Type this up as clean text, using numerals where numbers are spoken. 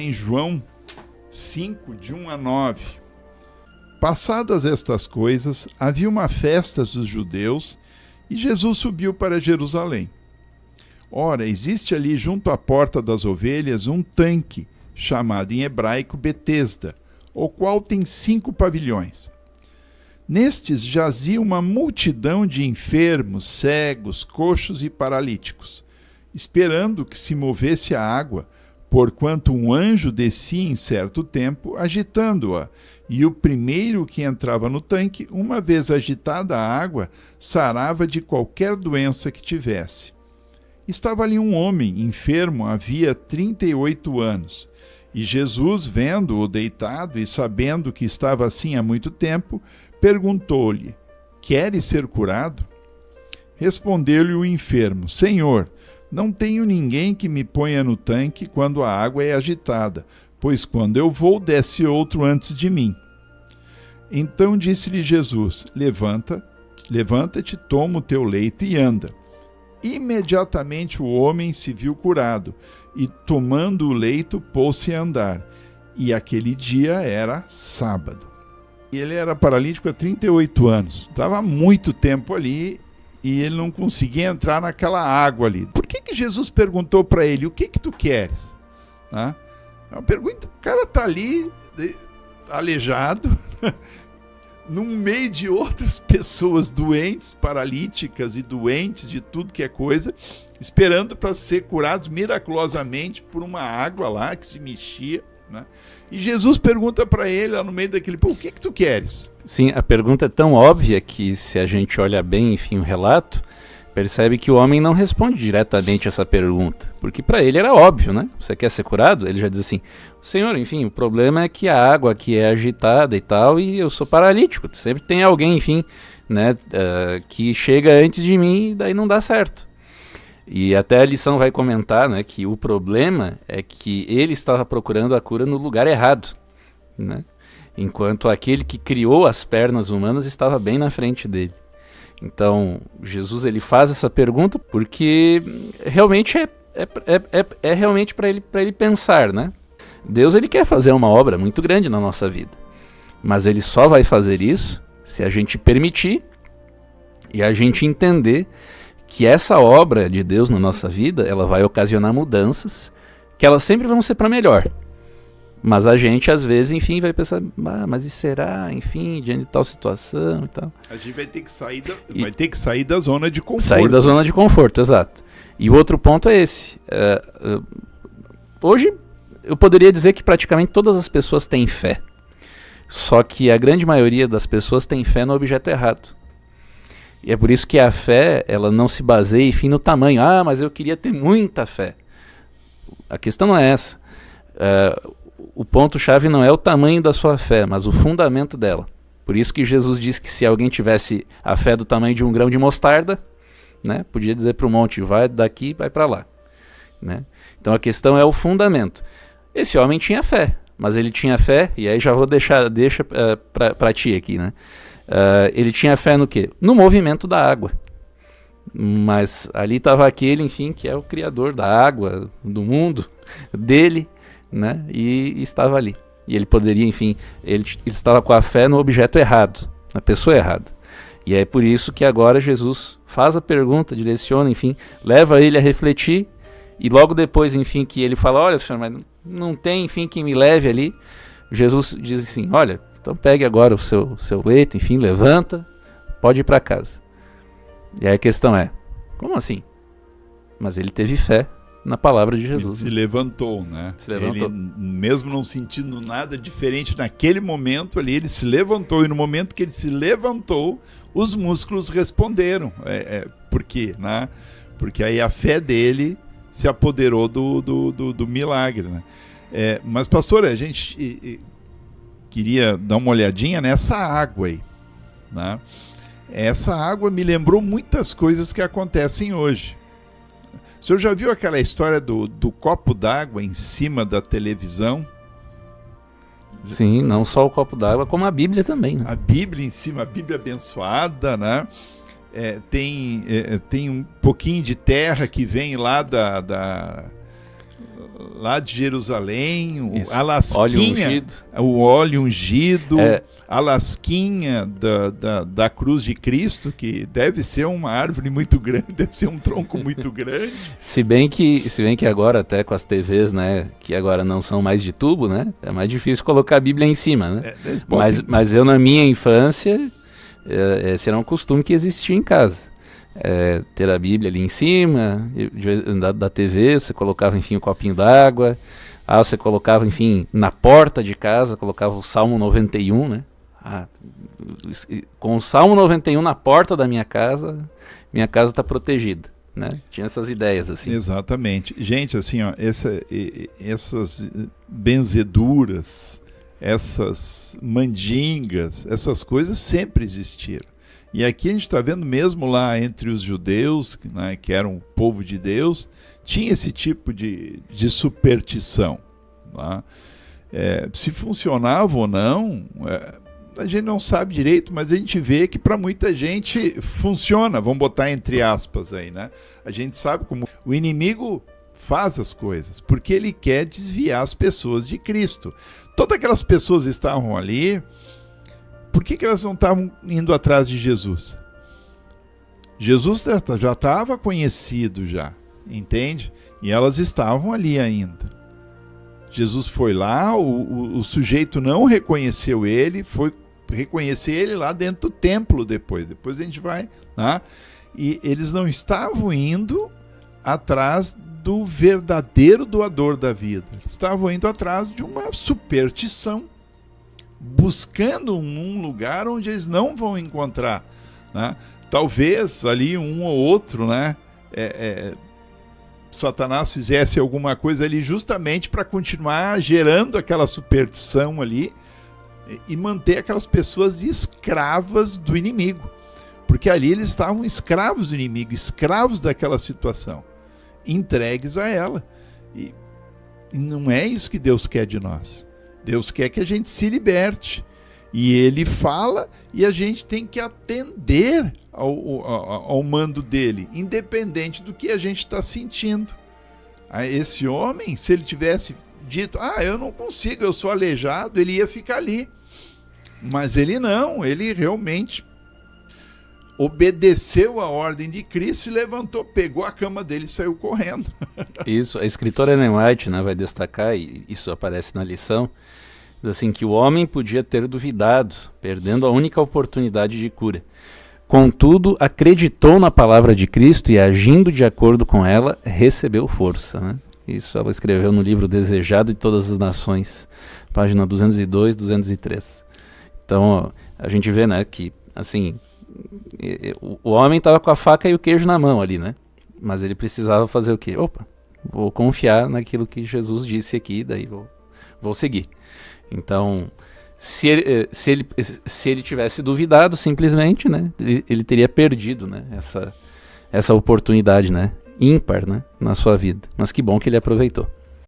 Em João 5, de 1 a 9. Passadas estas coisas, havia uma festa dos judeus e Jesus subiu para Jerusalém. Ora, existe ali junto à porta das ovelhas um tanque, chamado em hebraico Betesda, o qual tem 5 pavilhões. Nestes jazia uma multidão de enfermos, cegos, coxos e paralíticos, esperando que se movesse a água, porquanto um anjo descia em certo tempo, agitando-a, e o primeiro que entrava no tanque, uma vez agitada a água, sarava de qualquer doença que tivesse. Estava ali um homem enfermo havia 38 anos, e Jesus, vendo-o deitado e sabendo que estava assim há muito tempo, perguntou-lhe: Queres ser curado? Respondeu-lhe o enfermo: Senhor, não tenho ninguém que me ponha no tanque quando a água é agitada, pois quando eu vou, desce outro antes de mim. Então disse-lhe Jesus: Levanta-te, toma o teu leito e anda. Imediatamente o homem se viu curado, e tomando o leito, pôs-se a andar. E aquele dia era sábado. E ele era paralítico há 38 anos. Estava há muito tempo ali e ele não conseguia entrar naquela água ali. Por que Jesus perguntou para ele: o que tu queres? É uma pergunta. O cara está ali, aleijado, no meio de outras pessoas doentes, paralíticas e doentes de tudo que é coisa, esperando para ser curados miraculosamente por uma água lá que se mexia, né? E Jesus pergunta para ele, lá no meio daquele: o que tu queres? Sim, a pergunta é tão óbvia que, se a gente olha bem, enfim, o relato, percebe que o homem não responde diretamente essa pergunta, porque para ele era óbvio, né? Você quer ser curado? Ele já diz assim: Senhor, enfim, o problema é que a água aqui é agitada e tal, e eu sou paralítico. Sempre tem alguém, enfim, né, que chega antes de mim e daí não dá certo. E até a lição vai comentar, né, que o problema é que ele estava procurando a cura no lugar errado, né? Enquanto aquele que criou as pernas humanas estava bem na frente dele. Então, Jesus, ele faz essa pergunta porque realmente é realmente para ele pensar, né? Deus, ele quer fazer uma obra muito grande na nossa vida, mas ele só vai fazer isso se a gente permitir e a gente entender que essa obra de Deus na nossa vida, ela vai ocasionar mudanças, que elas sempre vão ser para melhor. Mas a gente, às vezes, enfim, vai pensar: mas e será, enfim, diante de tal situação e tal. A gente vai ter que sair da zona de conforto. Sair da zona de conforto, exato. E o outro ponto é esse. Hoje, eu poderia dizer que praticamente todas as pessoas têm fé. Só que a grande maioria das pessoas tem fé no objeto errado. E é por isso que a fé, ela não se baseia, enfim, no tamanho. Mas eu queria ter muita fé. A questão não é essa. O ponto-chave não é o tamanho da sua fé, mas o fundamento dela. Por isso que Jesus disse que se alguém tivesse a fé do tamanho de um grão de mostarda, né, podia dizer para o monte: vai daqui, vai para lá. Né? Então a questão é o fundamento. Esse homem tinha fé, mas ele tinha fé, e aí já vou deixa para ti aqui, né? Ele tinha fé no quê? No movimento da água. Mas ali estava aquele, enfim, que é o criador da água, do mundo, dele, né? E estava ali. E ele poderia, enfim, ele estava com a fé no objeto errado, na pessoa errada. E é por isso que agora Jesus faz a pergunta, direciona, enfim, leva ele a refletir, e logo depois, enfim, que ele fala: olha, senhor, mas não tem, enfim, quem me leve ali. Jesus diz assim: olha, então pegue agora o seu leito, enfim, levanta, pode ir para casa. E aí a questão é: como assim? Mas ele teve fé na palavra de Jesus. Ele se levantou, né? Se levantou. Ele, mesmo não sentindo nada diferente naquele momento ali, ele se levantou, e no momento que ele se levantou, os músculos responderam. Por quê? Né? Porque aí a fé dele se apoderou do milagre, né? Mas, pastor, a gente queria dar uma olhadinha nessa água aí, né? Essa água me lembrou muitas coisas que acontecem hoje. O senhor já viu aquela história do copo d'água em cima da televisão? Sim, não só o copo d'água, como a Bíblia também, né? A Bíblia em cima, a Bíblia abençoada, né? Tem um pouquinho de terra que vem lá lá de Jerusalém, Isso. a lasquinha, o óleo ungido, a lasquinha da cruz de Cristo, que deve ser uma árvore muito grande, deve ser um tronco muito grande. Se bem que agora, até com as TVs, né, que agora não são mais de tubo, né, é mais difícil colocar a Bíblia em cima, né? Mas eu, na minha infância, esse era um costume que existia em casa. Ter a Bíblia ali em cima, da TV, você colocava, enfim, um copinho d'água, você colocava, enfim, na porta de casa, colocava o Salmo 91, né? Com o Salmo 91 na porta da minha casa está protegida, né? Tinha essas ideias, assim. Exatamente. Gente, assim, ó, essas benzeduras, essas mandingas, essas coisas sempre existiram. E aqui a gente está vendo mesmo lá entre os judeus, né, que eram o povo de Deus, tinha esse tipo de superstição. Tá? Se funcionava ou não, a gente não sabe direito, mas a gente vê que para muita gente funciona, vamos botar entre aspas aí, né? A gente sabe como o inimigo faz as coisas, porque ele quer desviar as pessoas de Cristo. Todas aquelas pessoas estavam ali. Por que elas não estavam indo atrás de Jesus? Jesus já estava conhecido já, entende? E elas estavam ali ainda. Jesus foi lá, o sujeito não reconheceu ele, foi reconhecer ele lá dentro do templo depois. Depois a gente vai, né? E eles não estavam indo atrás do verdadeiro doador da vida. Estavam indo atrás de uma superstição, buscando um lugar onde eles não vão encontrar, né? Talvez ali um ou outro, né? Satanás fizesse alguma coisa ali justamente para continuar gerando aquela superstição ali e manter aquelas pessoas escravas do inimigo, porque ali eles estavam escravos do inimigo, escravos daquela situação, entregues a ela. E não é isso que Deus quer de nós. Deus quer que a gente se liberte. E Ele fala e a gente tem que atender ao mando dEle, independente do que a gente está sentindo. Esse homem, se ele tivesse dito, eu não consigo, eu sou aleijado, ele ia ficar ali. Mas ele não, ele realmente obedeceu a ordem de Cristo e levantou, pegou a cama dele e saiu correndo. Isso, a escritora Ellen White, né, vai destacar, e isso aparece na lição, diz assim, que o homem podia ter duvidado, perdendo a única oportunidade de cura. Contudo, acreditou na palavra de Cristo e, agindo de acordo com ela, recebeu força. Né? Isso ela escreveu no livro Desejado de Todas as Nações, página 202, 203. Então, ó, a gente vê, né, que, assim, o homem estava com a faca e o queijo na mão ali, né? Mas ele precisava fazer o quê? Vou confiar naquilo que Jesus disse aqui, daí vou seguir. Então, se ele tivesse duvidado, simplesmente, né, ele teria perdido, né, essa oportunidade, né, ímpar, né, na sua vida. Mas que bom que ele aproveitou.